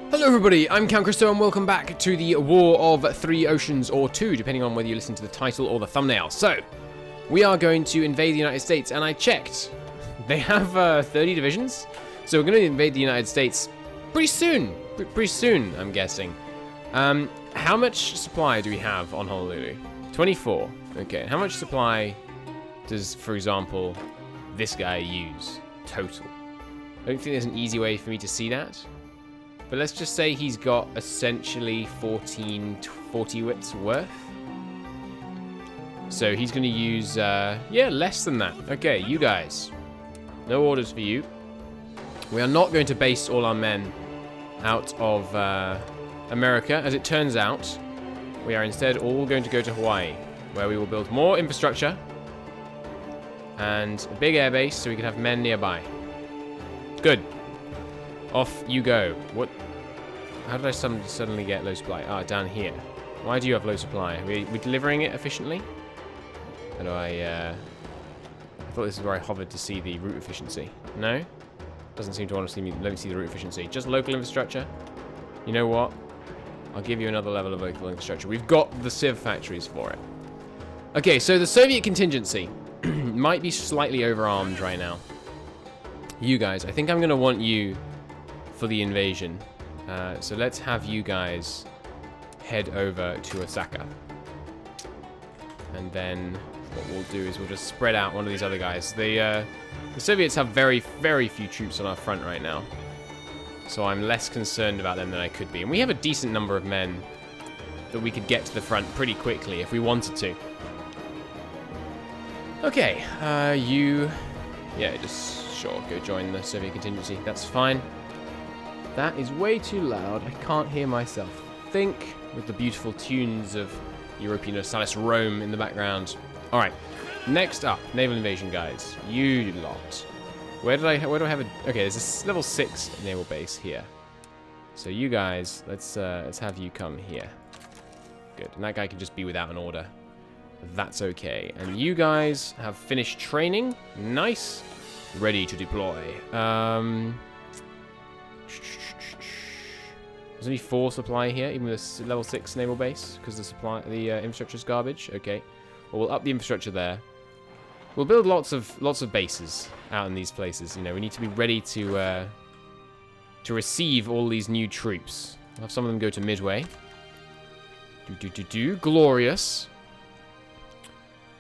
Hello everybody, I'm Count Christo and welcome back to the War of Three Oceans, or two, depending on whether you listen to the title or the thumbnail. So, we are going to invade the United States, and I checked. They have 30 divisions, so we're going to invade the United States pretty soon. Pretty soon, I'm guessing. How much supply do we have on Honolulu? 24. Okay, how much supply does, for example, this guy use total? I don't think there's an easy way for me to see that. But let's just say he's got essentially 40 whips worth. So he's going to use, yeah, less than that. Okay, you guys. No orders for you. We are not going to base all our men out of America. As it turns out, we are instead all going to go to Hawaii, where we will build more infrastructure and a big airbase so we can have men nearby. Good. Off you go. What? How did I suddenly get low supply? Ah, down here. Why do you have low supply? Are we delivering it efficiently? How do I thought this is where I hovered to see the route efficiency. No? Doesn't seem to want to see me. Let me see the route efficiency. Just local infrastructure. You know what? I'll give you another level of local infrastructure. We've got the civ factories for it. Okay, so the Soviet contingency might be slightly overarmed right now. You guys, I think I'm going to want you for the invasion. So let's have you guys head over to Osaka. And then what we'll do is we'll just spread out one of these other guys. The Soviets have very, very few troops on our front right now. So I'm less concerned about them than I could be. And we have a decent number of men that we could get to the front pretty quickly if we wanted to. Okay, yeah, just... Sure, go join the Soviet contingency. That's fine. That is way too loud. I can't hear myself think with the beautiful tunes of European Universalis Rome in the background. All right, next up, naval invasion, guys. You lot. Where do I have a? Okay, there's a level 6 naval base here. So you guys, let's have you come here. Good, and that guy can just be without an order. That's okay. And you guys have finished training. Nice. Ready to deploy. There's only 4 supply here, even with a level 6 naval base, because the infrastructure's garbage. Okay, well, we'll up the infrastructure there. We'll build lots of bases out in these places. You know, we need to be ready to receive all these new troops. We'll have some of them go to Midway. Glorious.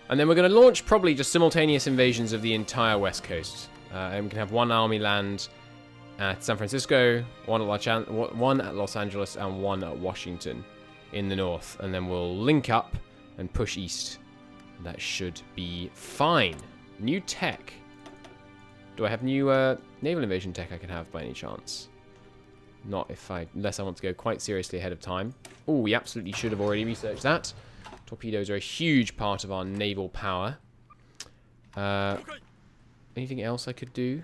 And then we're going to launch probably just simultaneous invasions of the entire West Coast. And we can have one army land at San Francisco, one at Los Angeles, and one at Washington in the north. And then we'll link up and push east. That should be fine. New tech. Do I have new naval invasion tech I could have by any chance? Not unless I want to go quite seriously ahead of time. Oh, we absolutely should have already researched that. Torpedoes are a huge part of our naval power. Anything else I could do?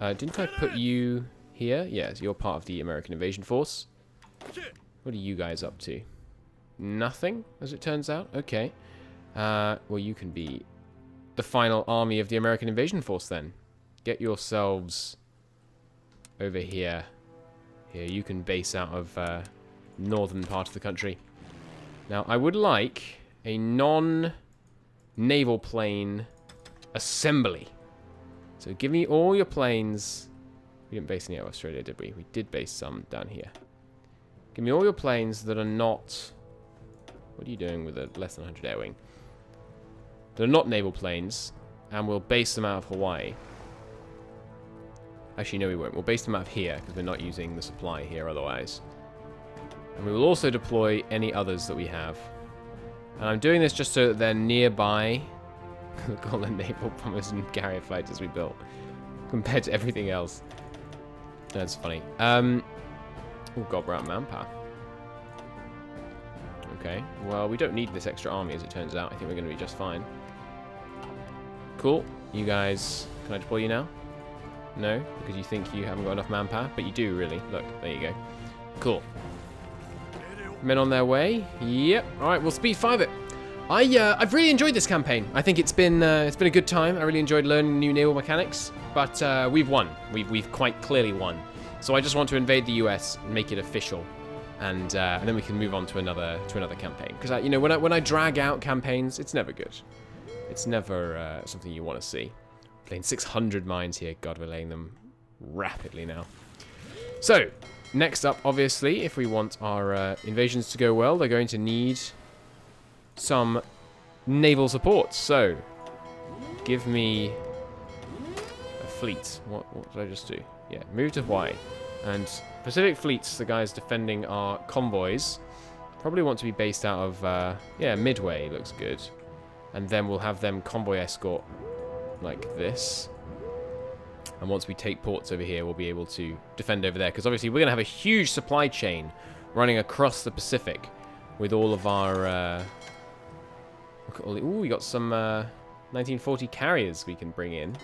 Didn't I put you here? Yes, you're part of the American invasion force. What are you guys up to? Nothing, as it turns out. Okay. Well, you can be the final army of the American invasion force then. Get yourselves over here. Here, you can base out of northern part of the country. Now, I would like a non-naval plane assembly. So give me all your planes. We didn't base any out of Australia, did we? We did base some down here. Give me all your planes that are not... What are you doing with a less than 100 air wing? They're not naval planes, and we'll base them out of Hawaii. Actually, no, we won't. We'll base them out of here, because we're not using the supply here otherwise. And we will also deploy any others that we have. And I'm doing this just so that they're nearby. Look at all the naval bombers and carrier fighters we built. Compared to everything else. That's funny. Oh god, we're out of manpower. Okay, well, we don't need this extra army as it turns out. I think we're going to be just fine. Cool. You guys, can I deploy you now? No? Because you think you haven't got enough manpower? But you do, really. Look, there you go. Cool. Men on their way. Yep. All right, we'll speed 5 it. I've really enjoyed this campaign. I think it's been a good time. I really enjoyed learning new naval mechanics, but we've won. We've quite clearly won. So I just want to invade the US and make it official, and then we can move on to another campaign. Because you know, when I drag out campaigns, it's never good. It's never something you want to see. Playing 600 mines here. God, we're laying them rapidly now. So next up, obviously, if we want our invasions to go well, they're going to need some naval support. So give me a fleet. What did I just do? Yeah, move to Hawaii. And Pacific Fleets, the guys defending our convoys, probably want to be based out of, yeah, Midway looks good. And then we'll have them convoy escort like this. And once we take ports over here, we'll be able to defend over there. Because obviously we're going to have a huge supply chain running across the Pacific with all of our... look at all the, ooh, we got some 1940 carriers we can bring in.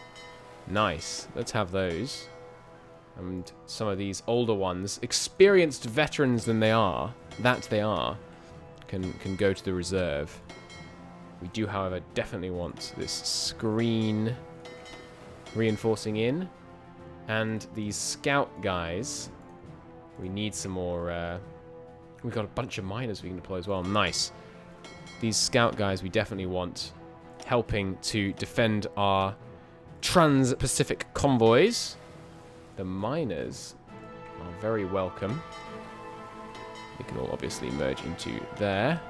Nice. Let's have those. And some of these older ones, experienced veterans than they are, can go to the reserve. We do, however, definitely want this screen reinforcing in. And these scout guys, we need some more... we've got a bunch of miners we can deploy as well. Nice. These scout guys we definitely want helping to defend our trans-Pacific convoys. The miners are very welcome. They can all obviously merge into there.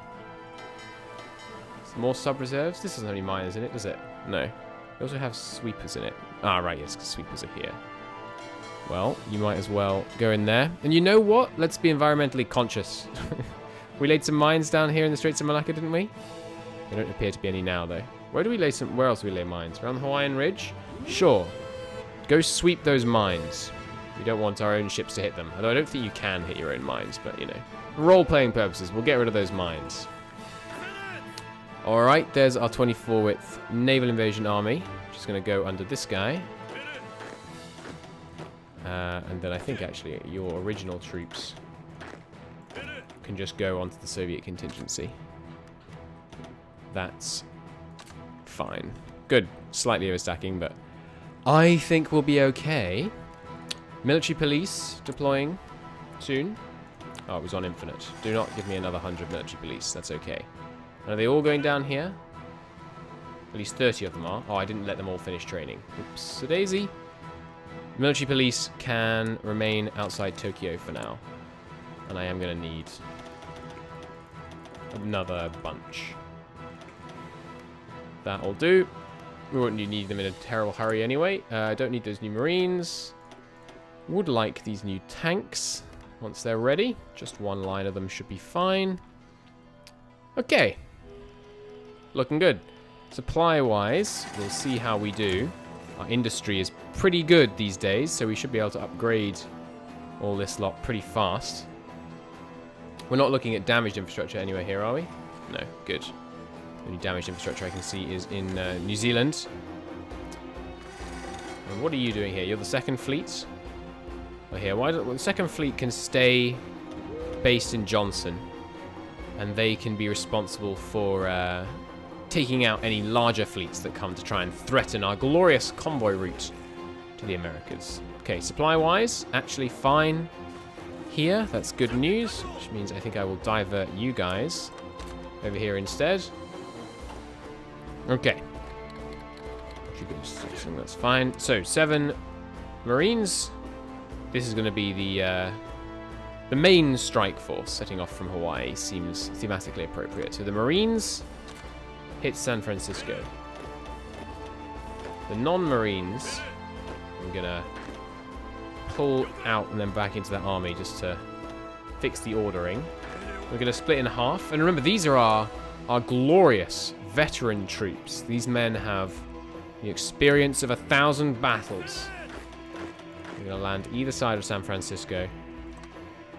Some more sub-reserves. This doesn't have any miners in it, does it? No. They also have sweepers in it. Ah, right, yes, because sweepers are here. Well, you might as well go in there. And you know what? Let's be environmentally conscious. We laid some mines down here in the Straits of Malacca, didn't we? There don't appear to be any now, though. Where do we lay some... Where else do we lay mines? Around the Hawaiian Ridge? Sure. Go sweep those mines. We don't want our own ships to hit them. Although I don't think you can hit your own mines, but, you know. For role-playing purposes, we'll get rid of those mines. Alright, there's our 24-width naval invasion army. Just going to go under this guy. And then I think, actually, your original troops can just go onto the Soviet contingency. That's fine. Good. Slightly overstacking, but I think we'll be okay. Military police deploying soon. Oh, it was on infinite. Do not give me another 100 military police. That's okay. And are they all going down here? At least 30 of them are. Oh, I didn't let them all finish training. Oops, a daisy. Military police can remain outside Tokyo for now. And I am going to need another bunch. That'll do. We won't need them in a terrible hurry anyway. I don't need those new Marines. Would like these new tanks once they're ready. Just one line of them should be fine. Okay. Looking good. Supply-wise, we'll see how we do. Our industry is pretty good these days, so we should be able to upgrade all this lot pretty fast. We're not looking at damaged infrastructure anywhere here, are we? No, good. The only damaged infrastructure I can see is in New Zealand. And what are you doing here? You're the second fleet? Well, here, well, the second fleet can stay based in Johnson, and they can be responsible for taking out any larger fleets that come to try and threaten our glorious convoy route to the Americas. Okay, supply-wise, actually fine here. That's good news, which means I think I will divert you guys over here instead. Okay. That's fine. So, 7 Marines. This is going to be the main strike force setting off from Hawaii. Seems thematically appropriate. So the Marines hit San Francisco. The non-Marines, I'm going to pull out and then back into that army just to fix the ordering. We're going to split in half. And remember, these are our glorious veteran troops. These men have the experience of 1,000 battles. They're going to land either side of San Francisco.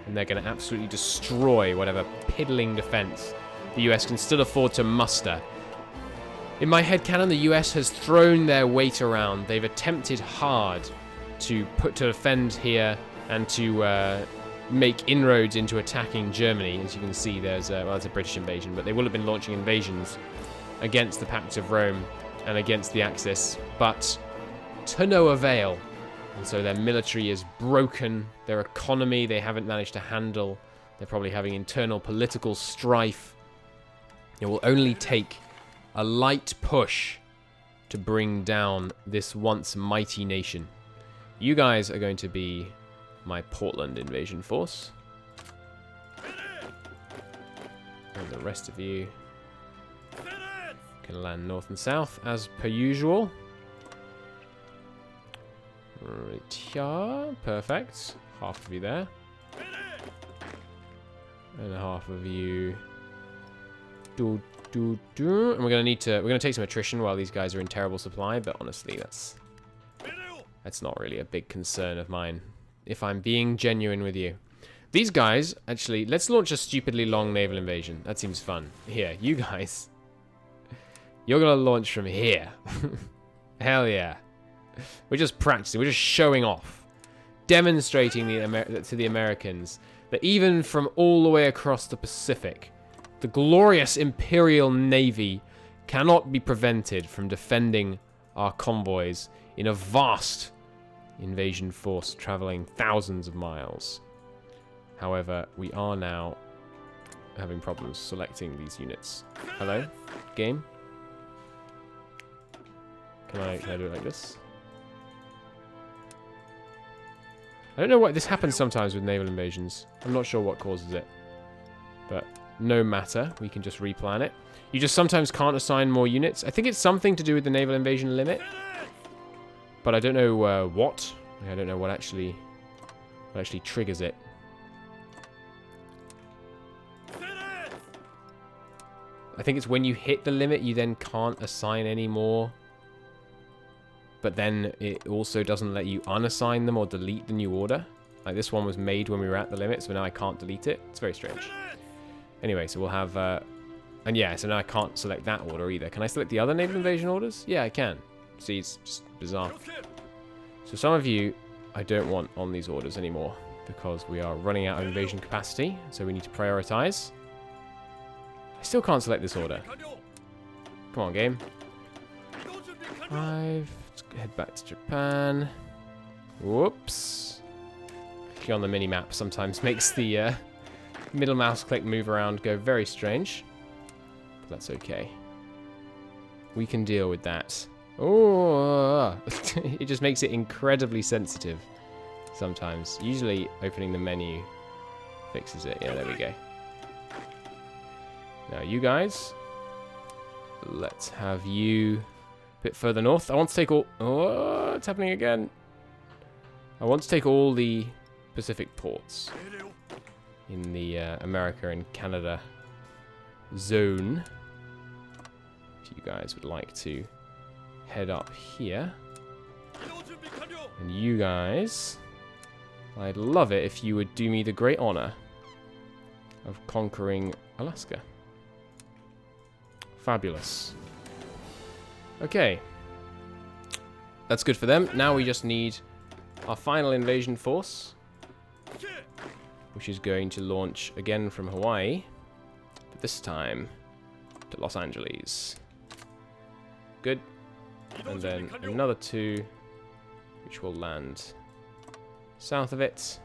And they're going to absolutely destroy whatever piddling defense the US can still afford to muster. In my headcanon, the US has thrown their weight around. They've attempted hard to defend here and to make inroads into attacking Germany. As you can see, there's a British invasion, but they will have been launching invasions against the Pact of Rome and against the Axis, but to no avail. And so their military is broken. Their economy, they haven't managed to handle. They're probably having internal political strife. It will only take a light push to bring down this once mighty nation. You guys are going to be my Portland invasion force. And the rest of you can land north and south as per usual. Right here. Perfect. Half of you there. And half of you. And we're gonna take some attrition while these guys are in terrible supply, but honestly that's not really a big concern of mine, if I'm being genuine with you. These guys, actually, let's launch a stupidly long naval invasion. That seems fun. Here, you guys. You're gonna launch from here. Hell yeah. We're just practicing. We're just showing off. Demonstrating to the Americans that even from all the way across the Pacific, the glorious Imperial Navy cannot be prevented from defending our convoys in a vast invasion force traveling thousands of miles. However, we are now having problems selecting these units. Hello, game? Can I do it like this? I don't know why this happens sometimes with naval invasions. I'm not sure what causes it. But no matter, we can just replan it. You just sometimes can't assign more units. I think it's something to do with the naval invasion limit. But I don't know what. I don't know what actually triggers it. I think it's when you hit the limit, you then can't assign any more. But then it also doesn't let you unassign them or delete the new order. Like this one was made when we were at the limit, so now I can't delete it. It's very strange. Anyway, so we'll have... and yeah, so now I can't select that order either. Can I select the other naval invasion orders? Yeah, I can. See, it's just bizarre. So some of you I don't want on these orders anymore because we are running out of invasion capacity, so we need to prioritize. I still can't select this order. Come on, game. 5... Let's head back to Japan. Whoops. Clicking on the mini-map sometimes makes the middle mouse click move around go very strange. But that's okay. We can deal with that. Oh, it just makes it incredibly sensitive sometimes. Usually opening the menu fixes it. Yeah, there we go. Now you guys, let's have you a bit further north. I want to take all... Oh, it's happening again. I want to take all the Pacific ports in the America and Canada zone. If you guys would like to head up here. And you guys, I'd love it if you would do me the great honor of conquering Alaska. Fabulous. Okay. That's good for them. Now we just need our final invasion force, which is going to launch again from Hawaii, but this time to Los Angeles. Good. And then another 2, which will land south of it.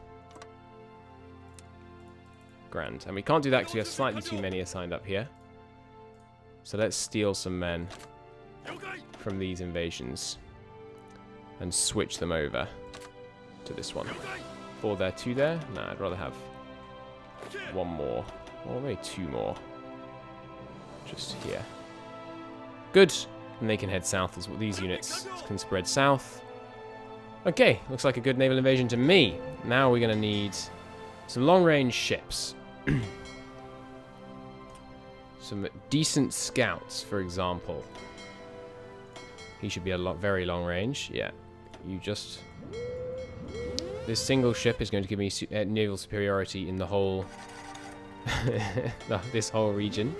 Grand. And we can't do that because we have slightly too many assigned up here. So let's steal some men from these invasions and switch them over to this one. 4 there, 2 there? Nah, I'd rather have 1 more. Or maybe 2 more. Just here. Good. And they can head south as well. These units can spread south. Okay, looks like a good naval invasion to me. Now we're going to need some long-range ships. Some decent scouts, for example. He should be very long range. Yeah, you just... This single ship is going to give me naval superiority in the whole... this whole region.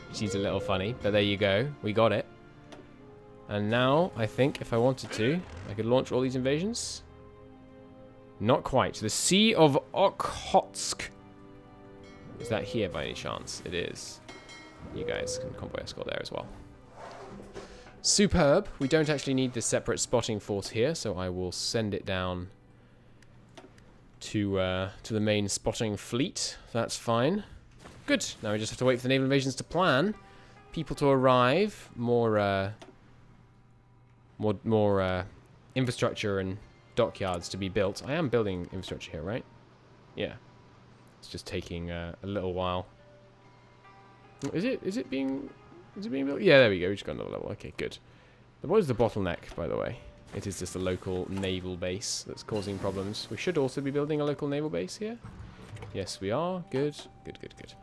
Which seems a little funny, but there you go. We got it. And now, I think, if I wanted to, I could launch all these invasions. Not quite. The Sea of Okhotsk. Is that here by any chance? It is. You guys can convoy escort there as well. Superb. We don't actually need this separate spotting force here, so I will send it down to the main spotting fleet. That's fine. Good. Now we just have to wait for the naval invasions to plan. People to arrive. More infrastructure and dockyards to be built. I am building infrastructure here, right? Yeah. It's just taking a little while. Is it being built? Yeah, there we go. We just got another level. Okay, good. What is the bottleneck, by the way? It is just a local naval base that's causing problems. We should also be building a local naval base here. Yes, we are. Good. Good, good, good.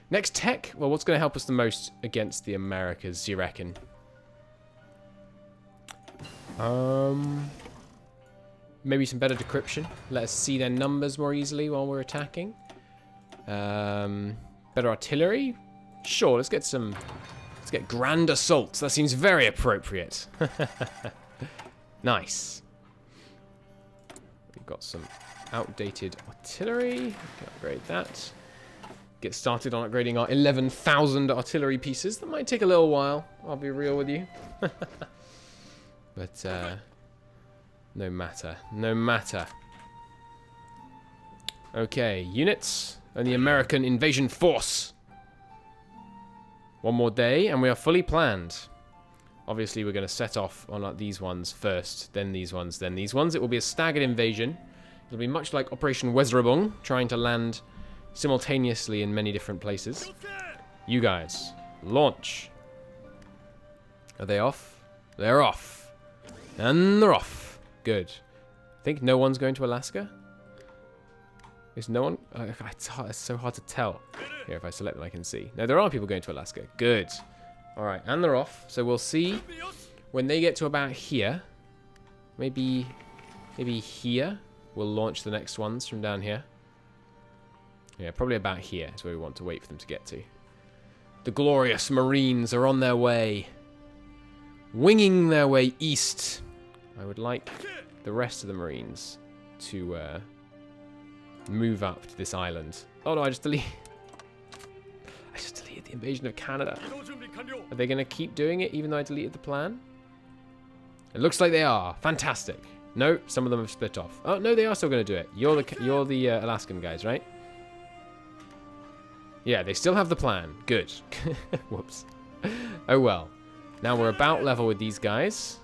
Next tech. Well, what's going to help us the most against the Americas, do you reckon? Maybe some better decryption. Let us see their numbers more easily while we're attacking. Better artillery? Sure, let's get grand assaults. That seems very appropriate. Nice. We've got some outdated artillery. We can upgrade that. Get started on upgrading our 11,000 artillery pieces. That might take a little while, I'll be real with you. But, no matter. No matter. Okay, units and the American invasion force. One more day, and we are fully planned. Obviously, we're going to set off on these ones first, then these ones, then these ones. It will be a staggered invasion. It'll be much like Operation Weserabung, trying to land simultaneously in many different places. You guys, launch. Are they off? They're off. And they're off. Good. I think no one's going to Alaska. Is no one? It's so hard to tell. Here, if I select them, I can see. No, there are people going to Alaska. Good. All right, and they're off. So we'll see when they get to about here. Maybe here. We'll launch the next ones from down here. Yeah, probably about here is where we want to wait for them to get to. The glorious Marines are on their way. Winging their way east. I would like the rest of the Marines to move up to this island. Oh no, I just deleted the invasion of Canada. Are they going to keep doing it even though I deleted the plan? It looks like they are. Fantastic. No, some of them have split off. Oh no, they are still going to do it. You're the Alaskan guys, right? Yeah, they still have the plan. Good. Whoops. Oh well. Now we're about level with these guys.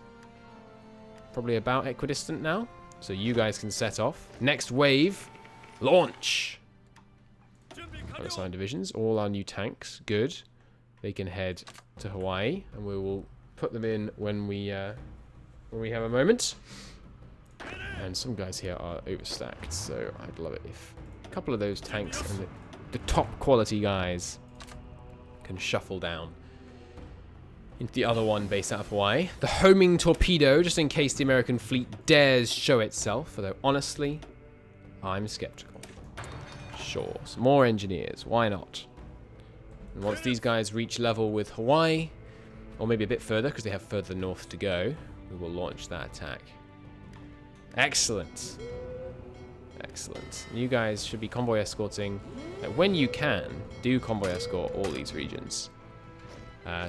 Probably about equidistant now. So you guys can set off. Next wave. Launch! Unassigned divisions. All our new tanks. Good. They can head to Hawaii. And we will put them in when we have a moment. And some guys here are overstacked. So I'd love it if a couple of those tanks and the top quality guys can shuffle down into the other one based out of Hawaii. The homing torpedo, just in case the American fleet dares show itself. Although, honestly, I'm skeptical. Sure, some more engineers. Why not? And once these guys reach level with Hawaii, or maybe a bit further, because they have further north to go, we will launch that attack. Excellent. Excellent. You guys should be convoy escorting. When you can, do convoy escort all these regions.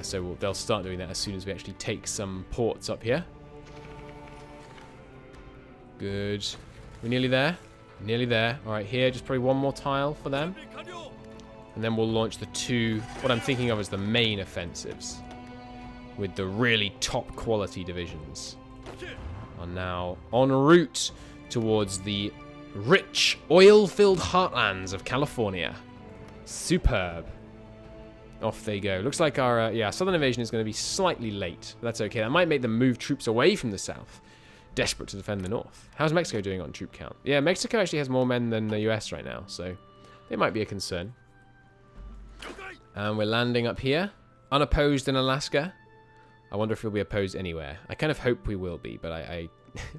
So they'll start doing that as soon as we actually take some ports up here. Good. We're nearly there. Nearly there. All right, here, just probably one more tile for them. And then we'll launch the two, what I'm thinking of as the main offensives. With the really top quality divisions. Are now en route towards the rich, oil-filled heartlands of California. Superb. Off they go. Looks like our southern invasion is going to be slightly late. But that's okay. That might make them move troops away from the south. Desperate to defend the north. How's Mexico doing on troop count? Yeah, Mexico actually has more men than the US right now. So they might be a concern. And we're landing up here. Unopposed in Alaska. I wonder if we'll be opposed anywhere. I kind of hope we will be. But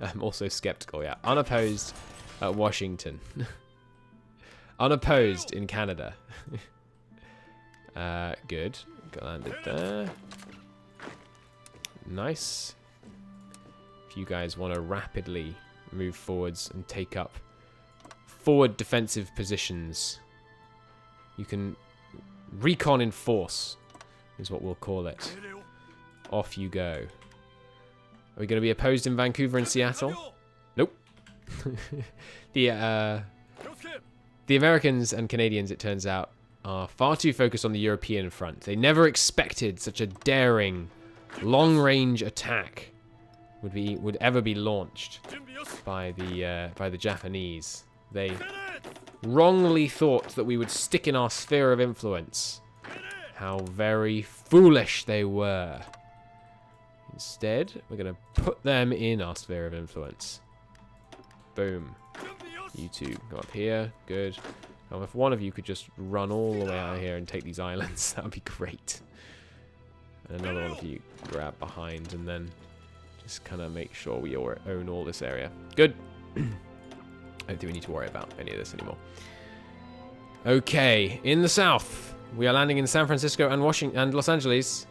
I'm also skeptical. Yeah, unopposed at Washington. Unopposed in Canada. Good. Got landed there. Nice. If you guys want to rapidly move forwards and take up forward defensive positions, you can recon in force, is what we'll call it. Off you go. Are we going to be opposed in Vancouver and Seattle? Nope. The Americans and Canadians, it turns out, are far too focused on the European front. They never expected such a daring, long-range attack would ever be launched by the Japanese. They wrongly thought that we would stick in our sphere of influence. How very foolish they were. Instead, we're going to put them in our sphere of influence. Boom. You two go up here. Good. Now, if one of you could just run all the way out here and take these islands, that would be great. And another one of you grab behind and then just kind of make sure we own all this area. Good. I don't think we need to worry about any of this anymore. Okay, in the south, we are landing in San Francisco and Washington and Los Angeles,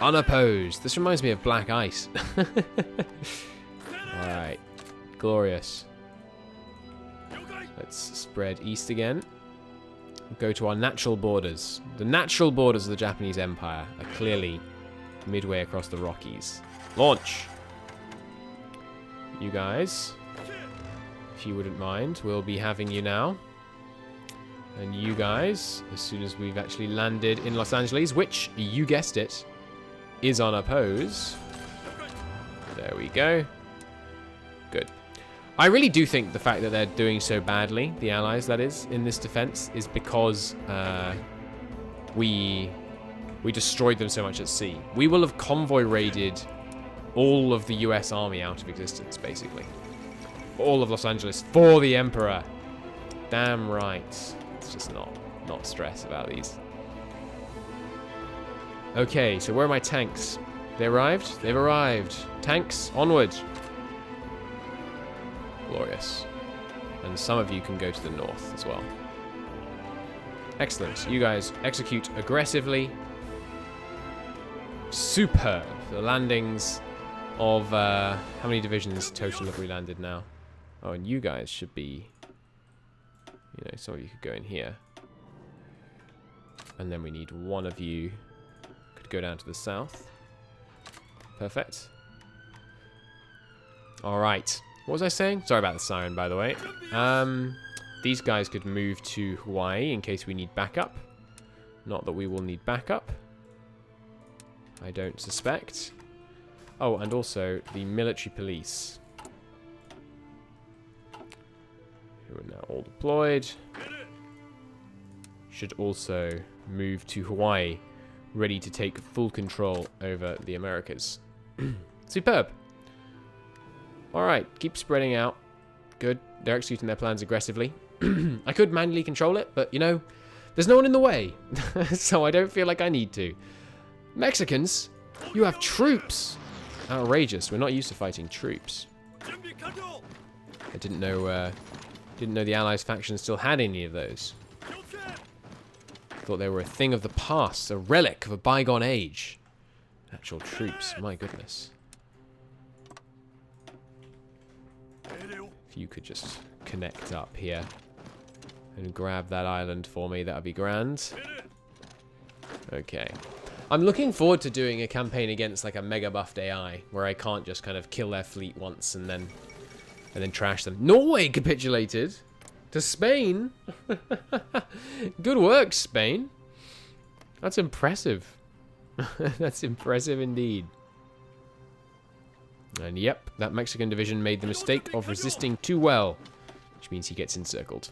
unopposed. This reminds me of Black Ice. All right, glorious. Let's spread east again. Go to our natural borders. The natural borders of the Japanese Empire are clearly midway across the Rockies. Launch! You guys, if you wouldn't mind, we'll be having you now. And you guys, as soon as we've actually landed in Los Angeles, which, you guessed it, is unopposed. There we go. Good. I really do think the fact that they're doing so badly, the Allies that is, in this defense, is because we destroyed them so much at sea. We will have convoy raided all of the US Army out of existence, basically. All of Los Angeles for the Emperor. Damn right. It's just not stress about these. Okay, so where are my tanks? They arrived? They've arrived. Tanks, onward. Glorious. And some of you can go to the north as well. Excellent. You guys execute aggressively. Superb. The landings of... how many divisions total have we landed now? Oh, and you guys should be... You know, some of you could go in here. And then we need one of you could go down to the south. Perfect. Alright. What was I saying? Sorry about the siren, by the way. These guys could move to Hawaii in case we need backup. Not that we will need backup. I don't suspect. Oh, and also the military police, who are now all deployed, should also move to Hawaii, ready to take full control over the Americas. Superb. Alright, keep spreading out. Good. They're executing their plans aggressively. I could manually control it, but, you know, there's no one in the way. So I don't feel like I need to. Mexicans, you have troops. Outrageous. We're not used to fighting troops. I didn't know the Allies faction still had any of those. Thought they were a thing of the past, a relic of a bygone age. Actual troops, my goodness. If you could just connect up here and grab that island for me, that would be grand. Okay. I'm looking forward to doing a campaign against like a mega buffed AI, where I can't just kind of kill their fleet once and then trash them. Norway capitulated to Spain. Good work, Spain. That's impressive. That's impressive indeed. And yep, that Mexican division made the mistake of resisting too well, which means he gets encircled.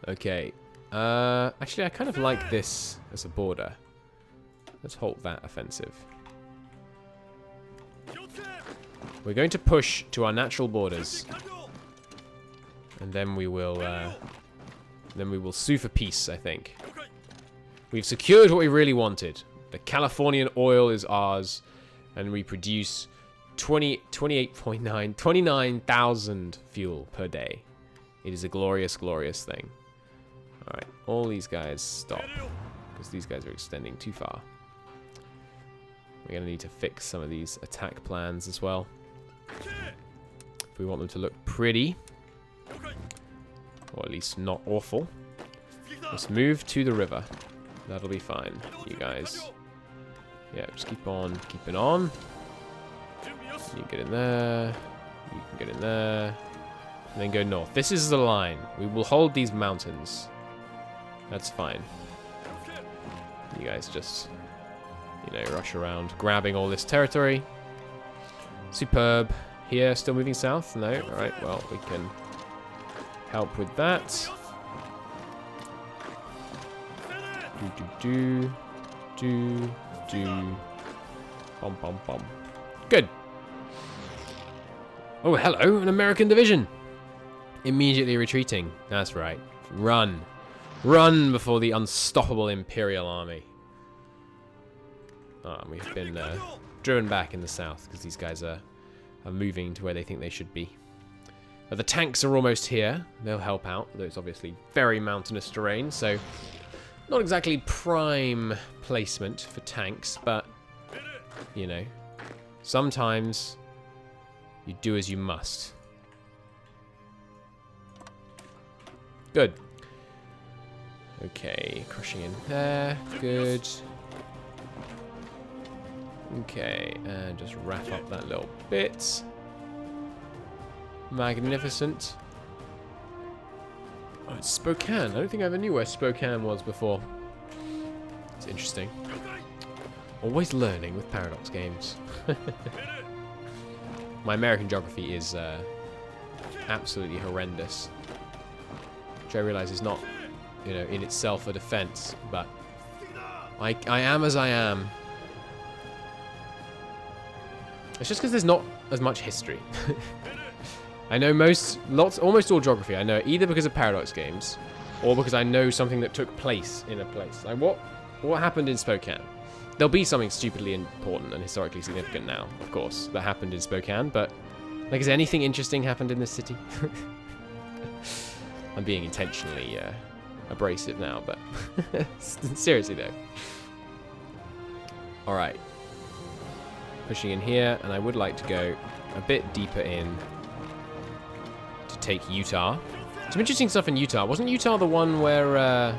Okay. Actually, I kind of like this as a border. Let's halt that offensive. We're going to push to our natural borders, and then we will sue for peace, I think. We've secured what we really wanted. The Californian oil is ours, and we produce 29,000 fuel per day. It is a glorious, glorious thing. Alright, all these guys stop, because these guys are extending too far. We're going to need to fix some of these attack plans as well, if we want them to look pretty, or at least not awful. Let's move to the river. That'll be fine, you guys. Yeah, just keep on keeping on. You can get in there. You can get in there. And then go north. This is the line. We will hold these mountains. That's fine. You guys just, you know, rush around, grabbing all this territory. Superb. Here, still moving south? No? Alright, well, we can help with that. Bum, bum, bum. Good. Oh, hello, an American division. Immediately retreating. That's right. Run. Run before the unstoppable Imperial Army. Oh, and we've been driven back in the south because these guys are moving to where they think they should be. But the tanks are almost here. They'll help out, though it's obviously very mountainous terrain, so not exactly prime placement for tanks, but, you know, sometimes you do as you must. Good. Okay, crushing in there. Good. Okay, and just wrap up that little bit. Magnificent. Oh, it's Spokane. I don't think I ever knew where Spokane was before. It's interesting. Always learning with Paradox games. My American geography is absolutely horrendous. Which I realise is not, you know, in itself a defense, but I am as I am. It's just because there's not as much history. I know almost all geography I know either because of Paradox games or because I know something that took place in a place. Like what happened in Spokane? There'll be something stupidly important and historically significant now, of course, that happened in Spokane, but like, has anything interesting happened in this city? I'm being intentionally abrasive now, but seriously though. Alright. Pushing in here, and I would like to go a bit deeper in to take Utah. Some interesting stuff in Utah. Wasn't Utah the one where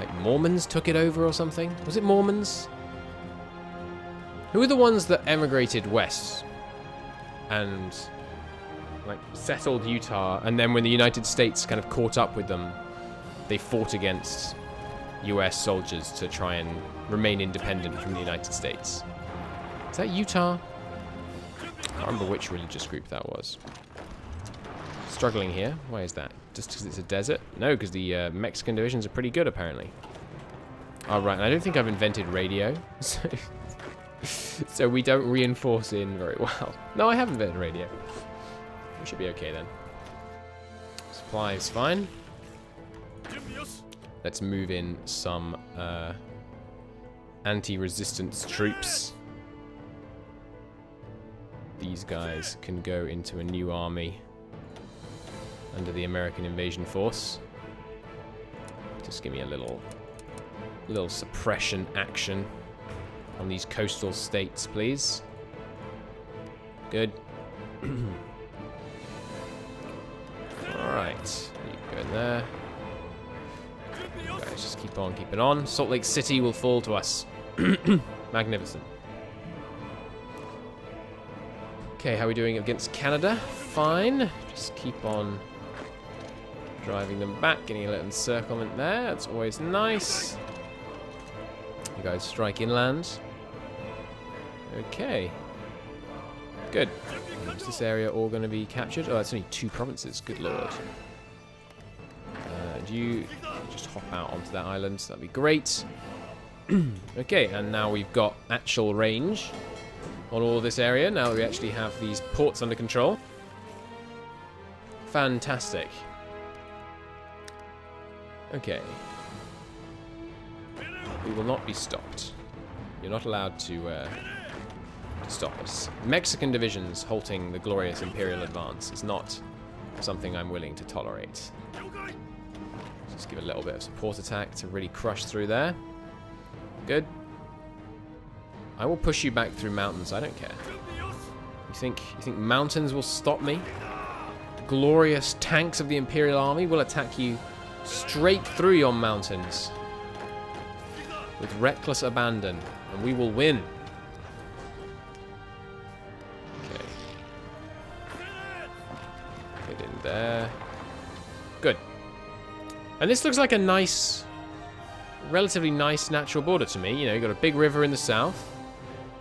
like Mormons took it over or something? Was it Mormons? Who were the ones that emigrated west and like settled Utah, and then when the United States kind of caught up with them, they fought against US soldiers to try and remain independent from the United States? Is that Utah? I can't remember which religious group that was. Struggling here. Why is that? Just because it's a desert? No, because the Mexican divisions are pretty good, apparently. Oh, right. And I don't think I've invented radio. So we don't reinforce in very well. No, I have invented radio. We should be okay then. Supply is fine. Let's move in some anti-resistance troops. These guys can go into a new army under the American invasion force. Just give me a little suppression action on these coastal states, please. Good. Alright, you can go in there. You guys just keep on keeping on. Salt Lake City will fall to us. Magnificent. Okay, how are we doing against Canada? Fine. Just keep on driving them back, getting a little encirclement there. That's always nice. You guys strike inland. Okay. Good. Is this area all going to be captured? Oh, it's only 2 provinces. Good lord. Do you just hop out onto that island? That'd be great. Okay, and now we've got actual range on all this area. Now that we actually have these ports under control. Fantastic. Okay. We will not be stopped. You're not allowed to stop us. Mexican divisions halting the glorious Imperial advance is not something I'm willing to tolerate. Just give a little bit of support attack to really crush through there. Good. I will push you back through mountains. I don't care. You think mountains will stop me? Glorious tanks of the Imperial Army will attack you straight through your mountains. with reckless abandon, and we will win. Okay. Get in there. Good. And this looks like a nice, relatively nice natural border to me. You know, you've got a big river in the south,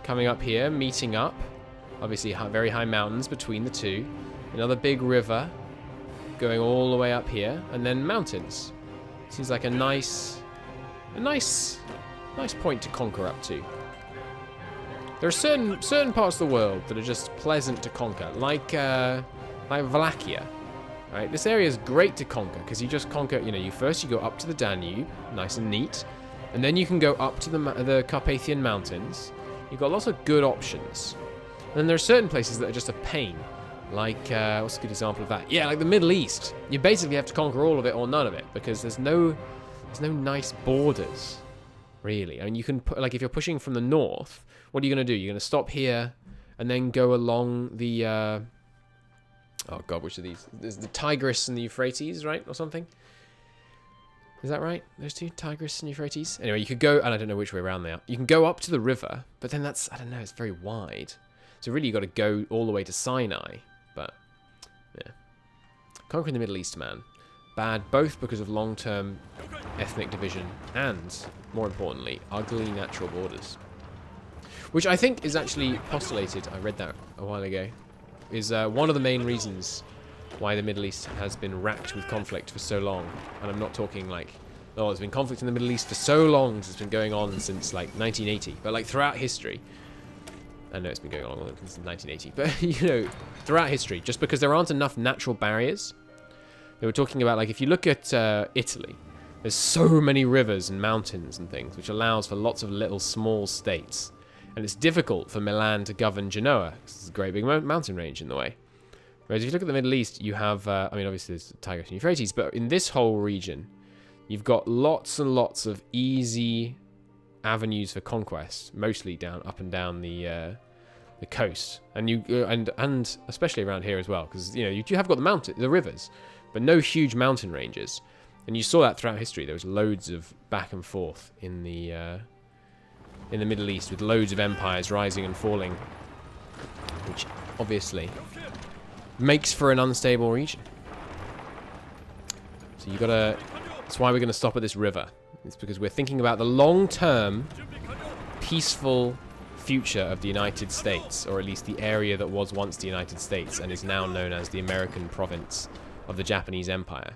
coming up here, meeting up. Obviously, very high mountains between the two. Another big river going all the way up here, and then mountains. Seems like a nice point to conquer up to. There are certain parts of the world that are just pleasant to conquer, like Wallachia. Right, this area is great to conquer because you just conquer. You know, you go up to the Danube, nice and neat, and then you can go up to the Carpathian Mountains. You've got lots of good options. And then there are certain places that are just a pain, like what's a good example of that? Yeah, like the Middle East. You basically have to conquer all of it or none of it because there's no nice borders, really. I mean, you can put, like, if you're pushing from the north, what are you going to do? You're going to stop here and then go along the oh god, which of these? There's the Tigris and the Euphrates, right, or something? Is that right? Those two, Tigris and Euphrates. Anyway, you could go, and I don't know which way around they are. You can go up to the river, but then that's, I don't know, it's very wide. So really, you got to go all the way to Sinai. But yeah, conquering the Middle East, man, bad both because of long-term ethnic division and, more importantly, ugly natural borders. Which I think is actually postulated. I read that a while ago. Is one of the main reasons why the Middle East has been racked with conflict for so long. And I'm not talking like, oh, there's been conflict in the Middle East for so long, it's been going on since like 1980. But like throughout history, I know it's been going on since 1980, but you know, throughout history, just because there aren't enough natural barriers. They were talking about, like, if you look at Italy, there's so many rivers and mountains and things, which allows for lots of little small states. And it's difficult for Milan to govern Genoa, because there's a great big mountain range in the way. Whereas if you look at the Middle East, you have, I mean, obviously there's Tigris and Euphrates, but in this whole region, you've got lots and lots of easy avenues for conquest, mostly up and down the coast, and and especially around here as well, because you know you have got the rivers, but no huge mountain ranges, and you saw that throughout history. There was loads of back and forth in the Middle East, with loads of empires rising and falling, which obviously makes for an unstable region. So you gotta. That's why we're gonna stop at this river. It's because we're thinking about the long-term, peaceful future of the United States, or at least the area that was once the United States and is now known as the American province of the Japanese Empire.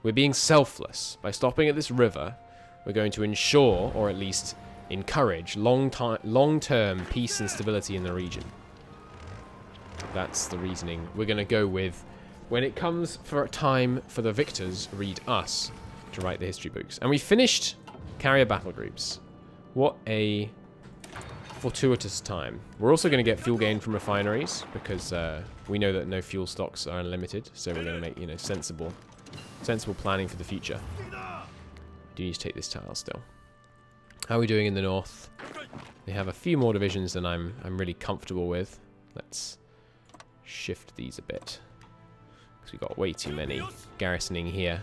We're being selfless. By stopping at this river, we're going to ensure, or at least encourage, long-term peace and stability in the region. That's the reasoning we're going to go with when it comes for time for the victors, read us, to write the history books. And we finished carrier battle groups. What a fortuitous time. We're also going to get fuel gain from refineries, because we know that no fuel stocks are unlimited, so we're going to make, you know, sensible planning for the future. Do need to take this tile still. How are we doing in the north? They have a few more divisions than I'm really comfortable with. Let's shift these a bit, because we've got way too many garrisoning here,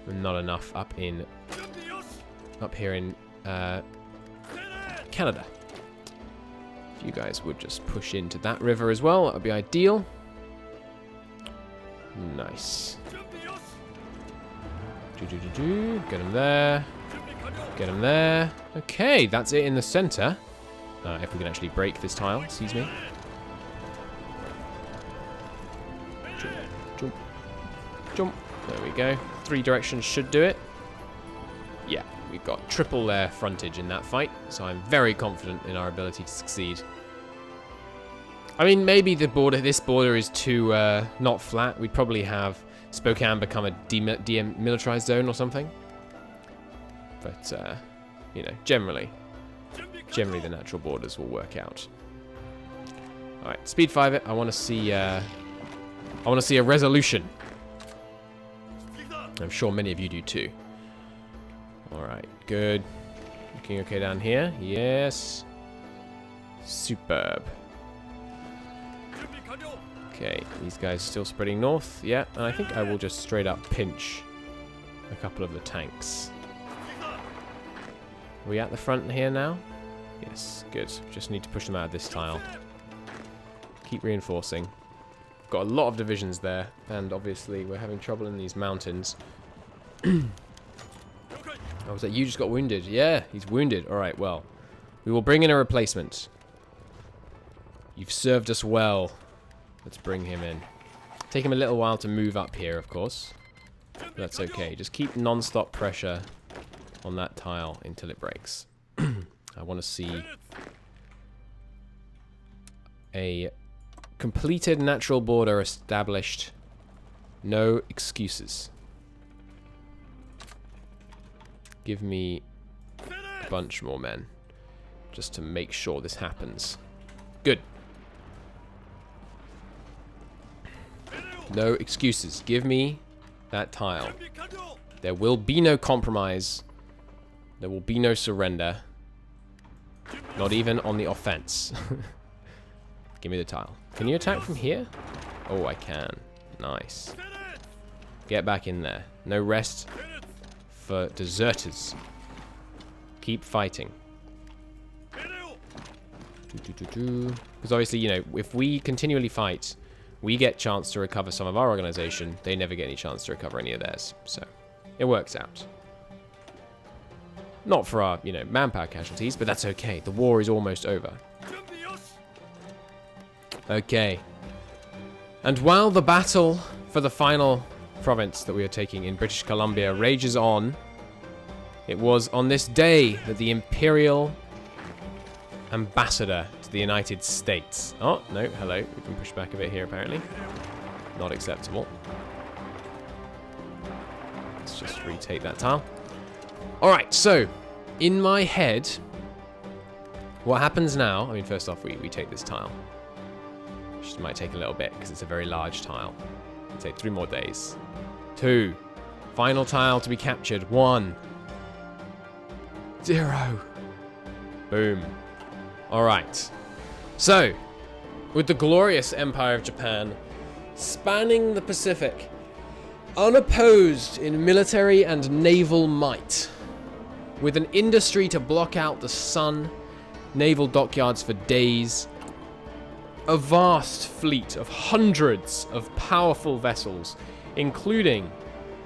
and not enough up here in Canada. If you guys would just push into that river as well, that would be ideal. Nice. Get him there. Get him there. Okay, that's it in the center. If we can actually break this tile, excuse me. Jump, jump, jump. There we go. 3 directions should do it. Yeah, we've got triple their frontage in that fight, so I'm very confident in our ability to succeed. I mean, maybe this border is too not flat. We'd probably have Spokane become a demilitarized zone or something. But you know, generally the natural borders will work out. All right, speed 5 it. I want to see a resolution. I'm sure many of you do too. All right, good. Looking okay down here. Yes. Superb. Okay, these guys still spreading north. Yeah, and I think I will just straight up pinch a couple of the tanks. Are we at the front here now? Yes, good. Just need to push them out of this tile. Keep reinforcing. Got a lot of divisions there, and obviously we're having trouble in these mountains. Oh, was that you just got wounded? Yeah, he's wounded. Alright, well. We will bring in a replacement. You've served us well. Let's bring him in. Take him a little while to move up here, of course. But that's okay. Just keep non-stop pressure on that tile until it breaks. I want to see a completed natural border established. No excuses. Give me a bunch more men, just to make sure this happens. Good. No excuses. Give me that tile. There will be no compromise. There will be no surrender. Not even on the offense. Give me the tile. Can you attack from here? Oh, I can. Nice. Get back in there. No rest for deserters. Keep fighting. Because obviously, you know, if we continually fight, we get chance to recover some of our organization. They never get any chance to recover any of theirs. So, it works out. Not for our, you know, manpower casualties, but that's okay. The war is almost over. Okay. And while the battle for the final province that we are taking in British Columbia rages on, it was on this day that the Imperial Ambassador to the United States... Oh, no, hello. We can push back a bit here, apparently. Not acceptable. Let's just retake that tile. Alright, so, in my head, what happens now... I mean, first off, we take this tile. Which might take a little bit, because it's a very large tile. It'll take 3 more days. 2. Final tile to be captured. 1. 0. Boom. Alright. So, with the glorious Empire of Japan spanning the Pacific, unopposed in military and naval might, with an industry to block out the sun, naval dockyards for days, a vast fleet of hundreds of powerful vessels, including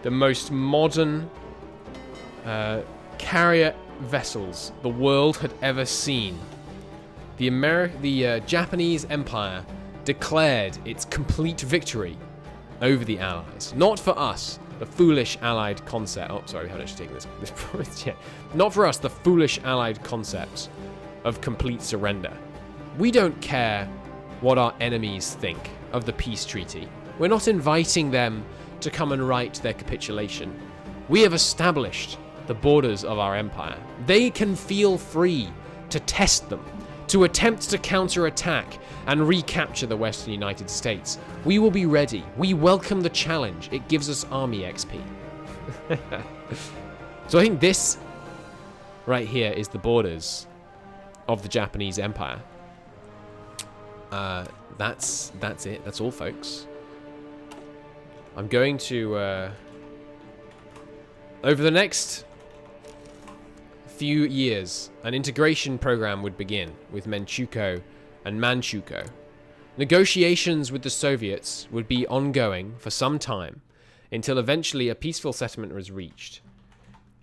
the most modern carrier vessels the world had ever seen. The Japanese Empire declared its complete victory over the Allies. Not for us, the foolish Allied concept. Oh, sorry, we haven't actually taken this province yet. Not for us, the foolish Allied concept of complete surrender. We don't care what our enemies think of the peace treaty. We're not inviting them to come and write their capitulation. We have established the borders of our empire. They can feel free to test them, to attempt to counterattack and recapture the Western United States. We will be ready. We welcome the challenge. It gives us army XP. So I think this right here is the borders of the Japanese Empire. That's it. That's all, folks. I'm going to over the next few years, an integration program would begin with Menchukuo and Manchukuo. Negotiations with the Soviets would be ongoing for some time until eventually a peaceful settlement was reached,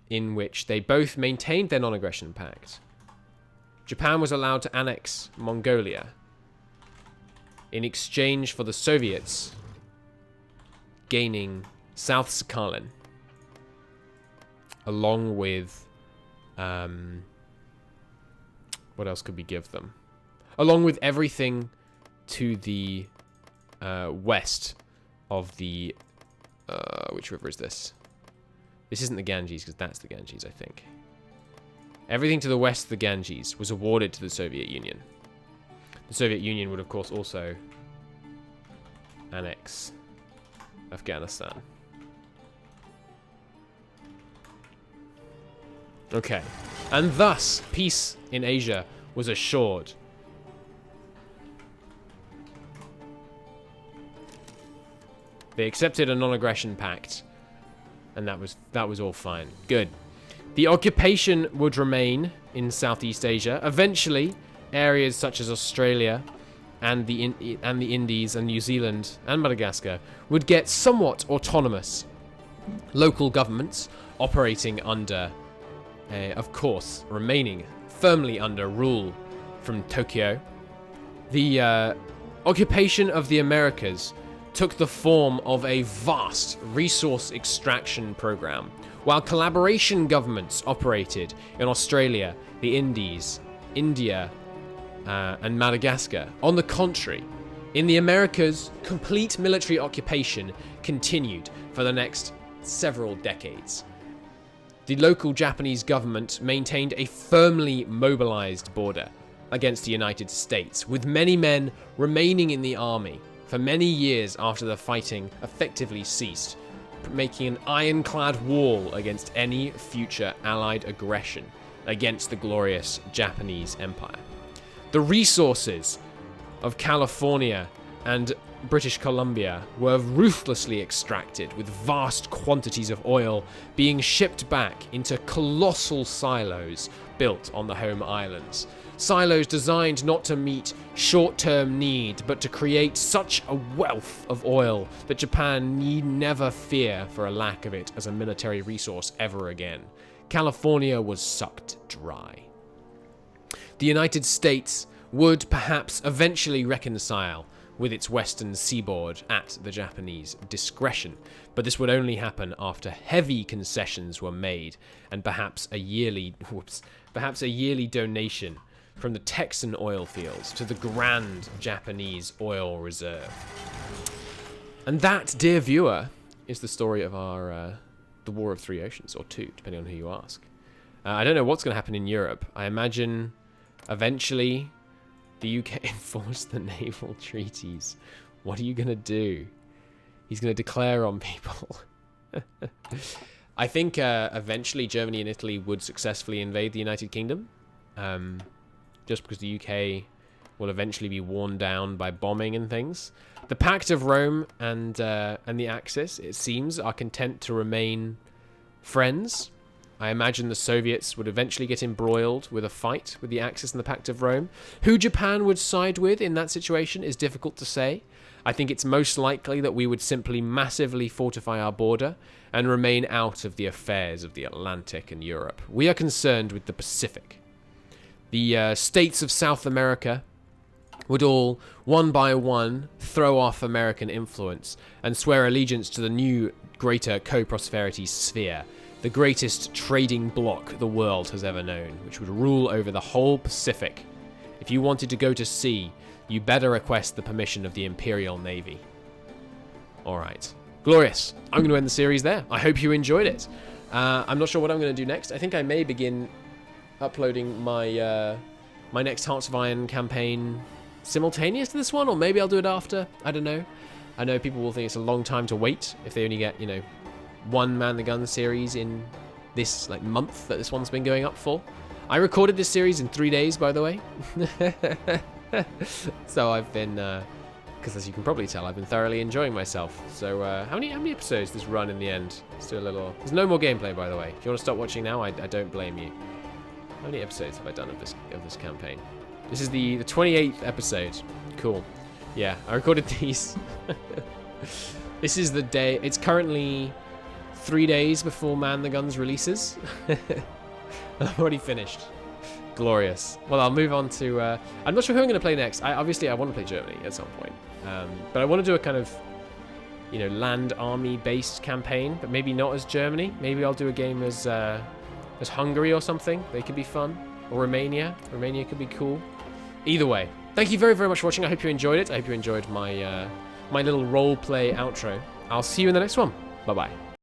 in which they both maintained their non-aggression pact. Japan was allowed to annex Mongolia in exchange for the Soviets gaining South Sakhalin, along with what else could we give them? Along with everything to the west of the which river is this? This isn't the Ganges, because that's the Ganges, I think. Everything to the west of the Ganges was awarded to the Soviet Union. The Soviet Union would, of course, also annex Afghanistan. Okay. And thus, peace in Asia was assured. They accepted a non-aggression pact, and that was all fine. Good. The occupation would remain in Southeast Asia. Eventually, areas such as Australia and the Indies and New Zealand and Madagascar would get somewhat autonomous local governments operating under, of course, remaining firmly under rule from Tokyo. The occupation of the Americas took the form of a vast resource extraction program, while collaboration governments operated in Australia, the Indies, India, and Madagascar. On the contrary, in the Americas, complete military occupation continued for the next several decades. The local Japanese government maintained a firmly mobilized border against the United States, with many men remaining in the army for many years after the fighting effectively ceased, making an ironclad wall against any future Allied aggression against the glorious Japanese Empire. The resources of California and British Columbia were ruthlessly extracted, with vast quantities of oil being shipped back into colossal silos built on the home islands. Silos designed not to meet short-term need, but to create such a wealth of oil that Japan need never fear for a lack of it as a military resource ever again. California was sucked dry. The United States would perhaps eventually reconcile with its western seaboard at the Japanese discretion, but this would only happen after heavy concessions were made and perhaps a yearly donation from the Texan oil fields to the grand Japanese oil reserve. And that, dear viewer, is the story of our the War of Three Oceans, or two, depending on who you ask. I don't know what's going to happen in Europe. I imagine eventually the UK enforce the naval treaties. What are you going to do? He's going to declare on people. I think eventually Germany and Italy would successfully invade the United Kingdom. Just because the UK will eventually be worn down by bombing and things. The Pact of Rome and the Axis, it seems, are content to remain friends. I imagine the Soviets would eventually get embroiled with a fight with the Axis and the Pact of Rome. Who Japan would side with in that situation is difficult to say. I think it's most likely that we would simply massively fortify our border and remain out of the affairs of the Atlantic and Europe. We are concerned with the Pacific. The states of South America would all, one by one, throw off American influence and swear allegiance to the new, greater co-prosperity sphere, the greatest trading bloc the world has ever known, which would rule over the whole Pacific. If you wanted to go to sea, you better request the permission of the Imperial Navy. Alright. Glorious. I'm going to end the series there. I hope you enjoyed it. I'm not sure what I'm going to do next. I think I may begin uploading my my next Hearts of Iron campaign simultaneous to this one, or maybe I'll do it after. I don't know. I know people will think it's a long time to wait if they only get, one Man the Gun series in this month that this one's been going up for. I recorded this series in 3 days, by the way. So I've been, because as you can probably tell, I've been thoroughly enjoying myself. So how many episodes does this run in the end? Let's do a little. There's no more gameplay, by the way. If you want to stop watching now, I don't blame you. How many episodes have I done of this campaign? This is the 28th episode. Cool. Yeah, I recorded these. This is the day. It's currently 3 days before Man the Guns releases. I've already finished. Glorious. Well, I'll move on to... I'm not sure who I'm going to play next. I want to play Germany at some point. But I want to do a kind of, land army-based campaign, but maybe not as Germany. Maybe I'll do a game as Hungary or something. They could be fun. Or Romania. Romania could be cool. Either way, thank you very, very much for watching. I hope you enjoyed it. I hope you enjoyed my my little role play outro. I'll see you in the next one. Bye-bye.